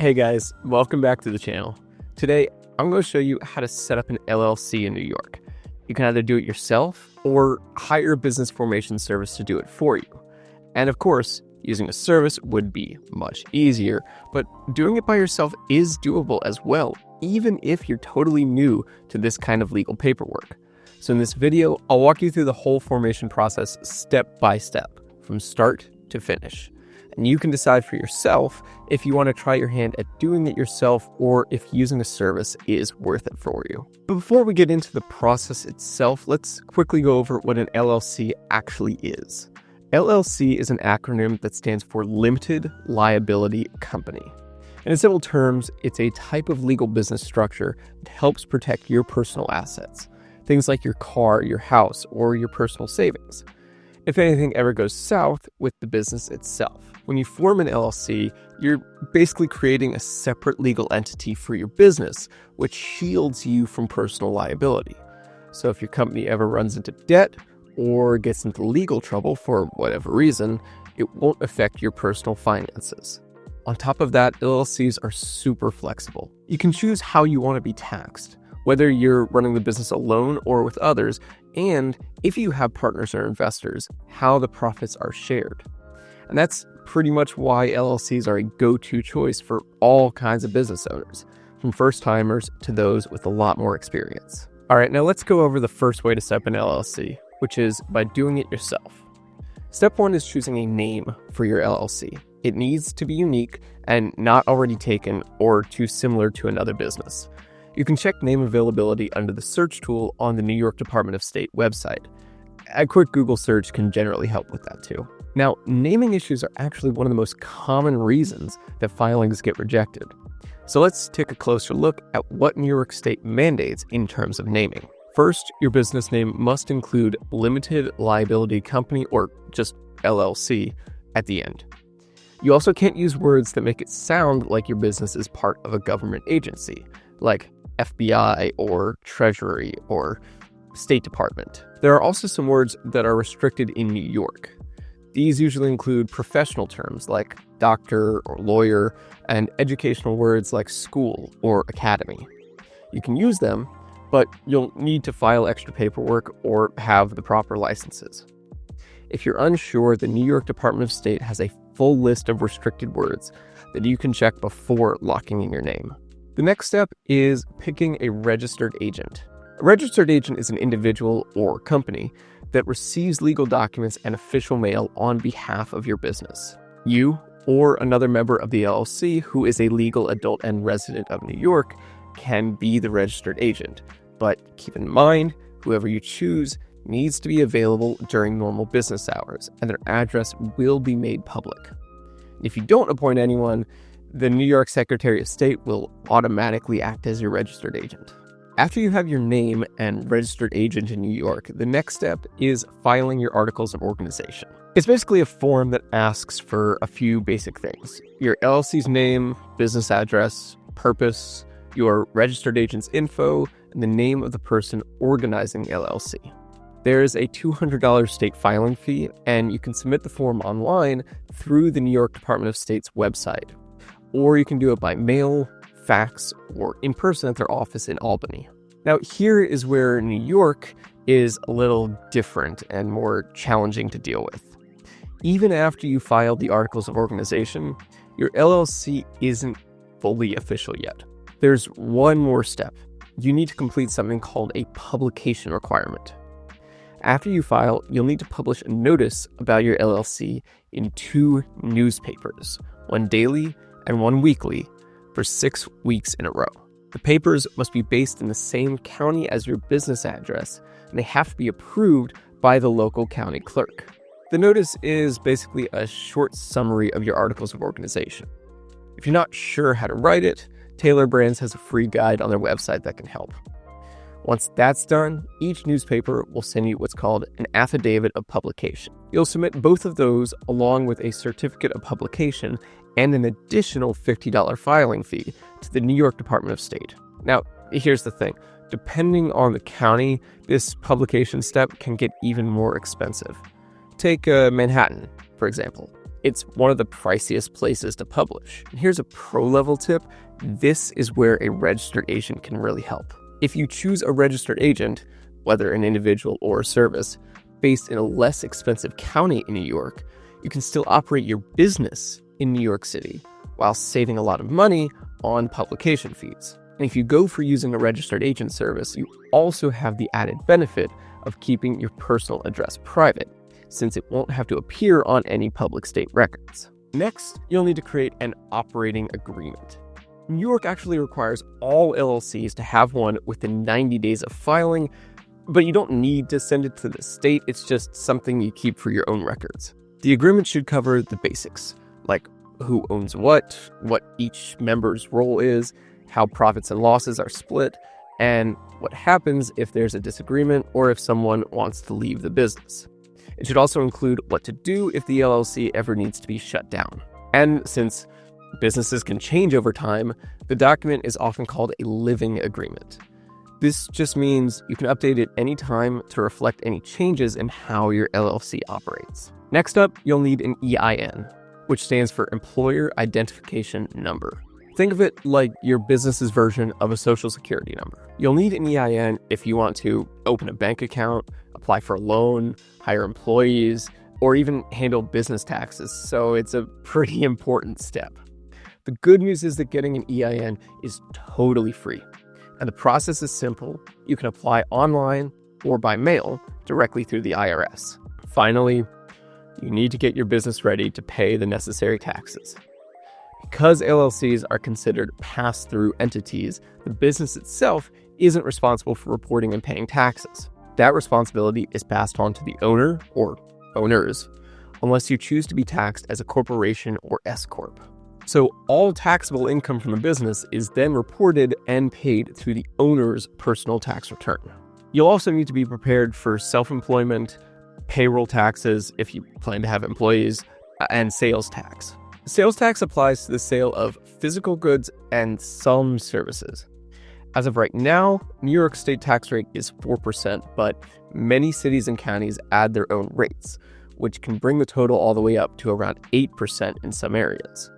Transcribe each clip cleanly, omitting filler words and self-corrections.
Hey guys, welcome back to the channel. Today, I'm going to show you how to set up an LLC in New York. You can either do it yourself or hire a business formation service to do it for you. And of course, using a service would be much easier, but doing it by yourself is doable as well, even if you're totally new to this kind of legal paperwork. So in this video, I'll walk you through the whole formation process step by step, from start to finish. And you can decide for yourself if you want to try your hand at doing it yourself or if using a service is worth it for you. But before we get into the process itself, let's quickly go over what an LLC actually is. LLC is an acronym that stands for Limited Liability Company. And in simple terms, it's a type of legal business structure that helps protect your personal assets, things like your car, your house, or your personal savings, if anything ever goes south with the business itself. When you form an LLC, you're basically creating a separate legal entity for your business, which shields you from personal liability. So if your company ever runs into debt or gets into legal trouble for whatever reason, it won't affect your personal finances. On top of that, LLCs are super flexible. You can choose how you want to be taxed, whether you're running the business alone or with others, and if you have partners or investors, how the profits are shared. And that's pretty much why LLCs are a go-to choice for all kinds of business owners, from first-timers to those with a lot more experience. All right, now let's go over the first way to set up an LLC, which is by doing it yourself. Step one is choosing a name for your LLC. It needs to be unique and not already taken or too similar to another business. You can check name availability under the search tool on the New York Department of State website. A quick Google search can generally help with that too. Now, naming issues are actually one of the most common reasons that filings get rejected. So let's take a closer look at what New York State mandates in terms of naming. First, your business name must include Limited Liability Company, or just LLC, at the end. You also can't use words that make it sound like your business is part of a government agency, like FBI or Treasury or State Department. There are also some words that are restricted in New York. These usually include professional terms like doctor or lawyer and educational words like school or academy. You can use them, but you'll need to file extra paperwork or have the proper licenses. If you're unsure, the New York Department of State has a full list of restricted words that you can check before locking in your name. The next step is picking a registered agent. A registered agent is an individual or company that receives legal documents and official mail on behalf of your business. You or another member of the LLC who is a legal adult and resident of New York can be the registered agent, but keep in mind, whoever you choose needs to be available during normal business hours, and their address will be made public. If you don't appoint anyone, the New York Secretary of State will automatically act as your registered agent. After you have your name and registered agent in New York, the next step is filing your articles of organization. It's basically a form that asks for a few basic things: your LLC's name, business address, purpose, your registered agent's info, and the name of the person organizing the LLC. There is a $200 state filing fee, and you can submit the form online through the New York Department of State's website, or you can do it by mail, fax, or in person at their office in Albany. Now, here is where New York is a little different and more challenging to deal with. Even after you file the articles of organization, your LLC isn't fully official yet. There's one more step. You need to complete something called a publication requirement. After you file, you'll need to publish a notice about your LLC in 2 newspapers, one daily and one weekly, for 6 weeks in a row. The papers must be based in the same county as your business address, and they have to be approved by the local county clerk. The notice is basically a short summary of your articles of organization. If you're not sure how to write it, Tailor Brands has a free guide on their website that can help. Once that's done, each newspaper will send you what's called an affidavit of publication. You'll submit both of those along with a certificate of publication and an additional $50 filing fee to the New York Department of State. Now, here's the thing. Depending on the county, this publication step can get even more expensive. Take Manhattan, for example. It's one of the priciest places to publish. And here's a pro-level tip. This is where a registered agent can really help. If you choose a registered agent, whether an individual or a service, based in a less expensive county in New York, you can still operate your business in New York City while saving a lot of money on publication fees. And if you go for using a registered agent service, you also have the added benefit of keeping your personal address private, since it won't have to appear on any public state records. Next, you'll need to create an operating agreement. New York actually requires all LLCs to have one within 90 days of filing, but you don't need to send it to the state. It's just something you keep for your own records. The agreement should cover the basics, like who owns what each member's role is, how profits and losses are split, and what happens if there's a disagreement or if someone wants to leave the business. It should also include what to do if the LLC ever needs to be shut down. And since businesses can change over time, the document is often called a living agreement. This just means you can update it anytime to reflect any changes in how your LLC operates. Next up, you'll need an EIN, which stands for Employer Identification Number. Think of it like your business's version of a social security number. You'll need an EIN if you want to open a bank account, apply for a loan, hire employees, or even handle business taxes, so it's a pretty important step. The good news is that getting an EIN is totally free, and the process is simple. You can apply online or by mail directly through the IRS. Finally, you need to get your business ready to pay the necessary taxes. Because LLCs are considered pass-through entities, the business itself isn't responsible for reporting and paying taxes. That responsibility is passed on to the owner or owners, unless you choose to be taxed as a corporation or S-corp. So all taxable income from the business is then reported and paid through the owner's personal tax return. You'll also need to be prepared for self-employment, payroll taxes if you plan to have employees, and sales tax. Sales tax applies to the sale of physical goods and some services. As of right now, New York state tax rate is 4%, but many cities and counties add their own rates, which can bring the total all the way up to around 8% in some areas.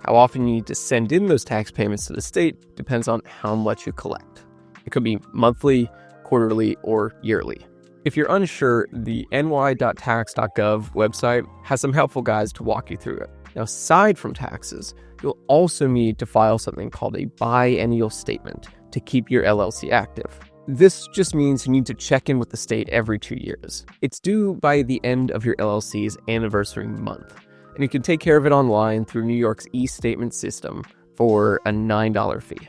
How often you need to send in those tax payments to the state depends on how much you collect. It could be monthly, quarterly, or yearly. If you're unsure, the ny.tax.gov website has some helpful guides to walk you through it. Now, aside from taxes, you'll also need to file something called a Biennial Statement to keep your LLC active. This just means you need to check in with the state every 2 years. It's due by the end of your LLC's anniversary month, and you can take care of it online through New York's e-statement system for a $9 fee.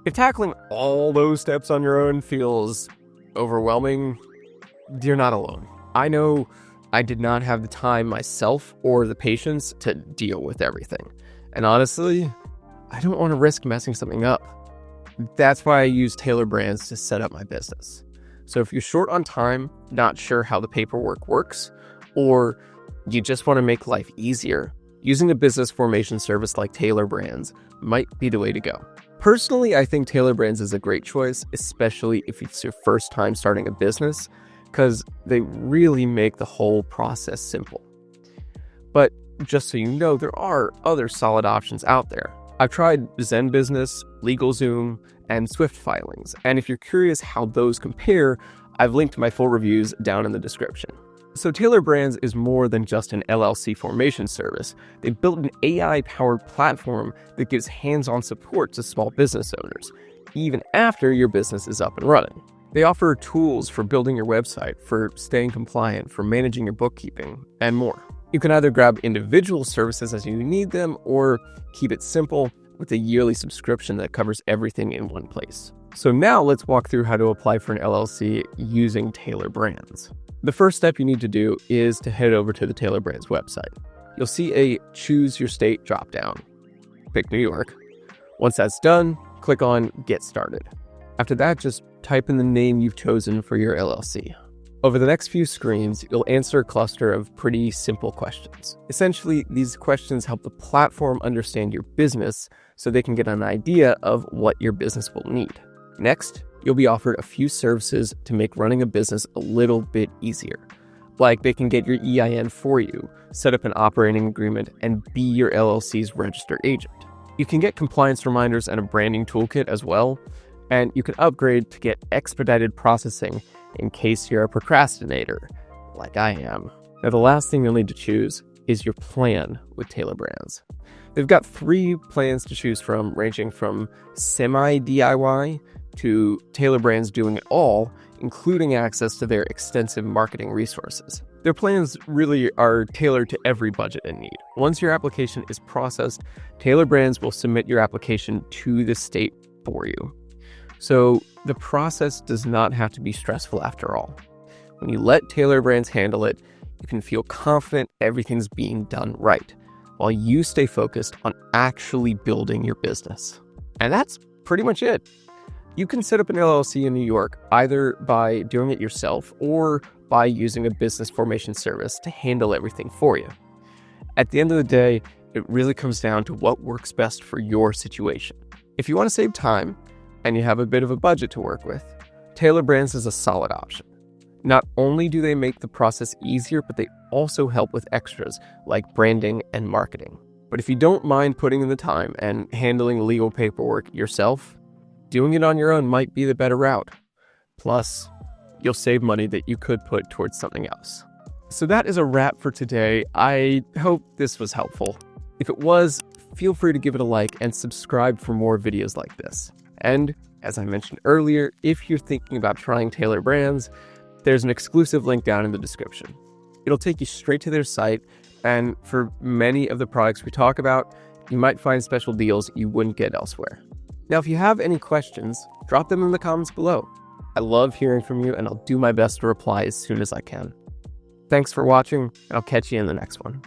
If tackling all those steps on your own feels overwhelming, you're not alone. I know I did not have the time myself or the patience to deal with everything. And honestly, I don't want to risk messing something up. That's why I use Tailor Brands to set up my business. So if you're short on time, not sure how the paperwork works, or you just want to make life easier, using a business formation service like Tailor Brands might be the way to go. Personally, I think Tailor Brands is a great choice, especially if it's your first time starting a business, because they really make the whole process simple. But just so you know, there are other solid options out there. I've tried Zen Business, LegalZoom, and Swift Filings, and if you're curious how those compare, I've linked my full reviews down in the description. So Tailor Brands is more than just an LLC formation service. They've built an AI-powered platform that gives hands-on support to small business owners, even after your business is up and running. They offer tools for building your website, for staying compliant, for managing your bookkeeping, and more. You can either grab individual services as you need them, or keep it simple with a yearly subscription that covers everything in one place. So now let's walk through how to apply for an LLC using Tailor Brands. The first step you need to do is to head over to the Tailor Brands website. You'll see a Choose Your State dropdown. Pick New York. Once that's done, click on Get Started. After that, just type in the name you've chosen for your LLC. Over the next few screens, you'll answer a cluster of pretty simple questions. Essentially, these questions help the platform understand your business so they can get an idea of what your business will need. Next, you'll be offered a few services to make running a business a little bit easier. Like they can get your EIN for you, set up an operating agreement, and be your LLC's registered agent. You can get compliance reminders and a branding toolkit as well, and you can upgrade to get expedited processing in case you're a procrastinator, like I am. Now, the last thing you'll need to choose is your plan with Tailor Brands. They've got 3 plans to choose from, ranging from semi-DIY to Tailor Brands doing it all, including access to their extensive marketing resources. Their plans really are tailored to every budget and need. Once your application is processed, Tailor Brands will submit your application to the state for you. So the process does not have to be stressful after all. When you let Tailor Brands handle it, you can feel confident everything's being done right, while you stay focused on actually building your business. And that's pretty much it. You can set up an LLC in New York either by doing it yourself or by using a business formation service to handle everything for you. At the end of the day, it really comes down to what works best for your situation. If you want to save time and you have a bit of a budget to work with, Tailor Brands is a solid option. Not only do they make the process easier, but they also help with extras like branding and marketing. But if you don't mind putting in the time and handling legal paperwork yourself, doing it on your own might be the better route. Plus, you'll save money that you could put towards something else. So that is a wrap for today. I hope this was helpful. If it was, feel free to give it a like and subscribe for more videos like this. And as I mentioned earlier, if you're thinking about trying Tailor Brands, there's an exclusive link down in the description. It'll take you straight to their site, and for many of the products we talk about, you might find special deals you wouldn't get elsewhere. Now, if you have any questions, drop them in the comments below. I love hearing from you, and I'll do my best to reply as soon as I can. Thanks for watching, and I'll catch you in the next one.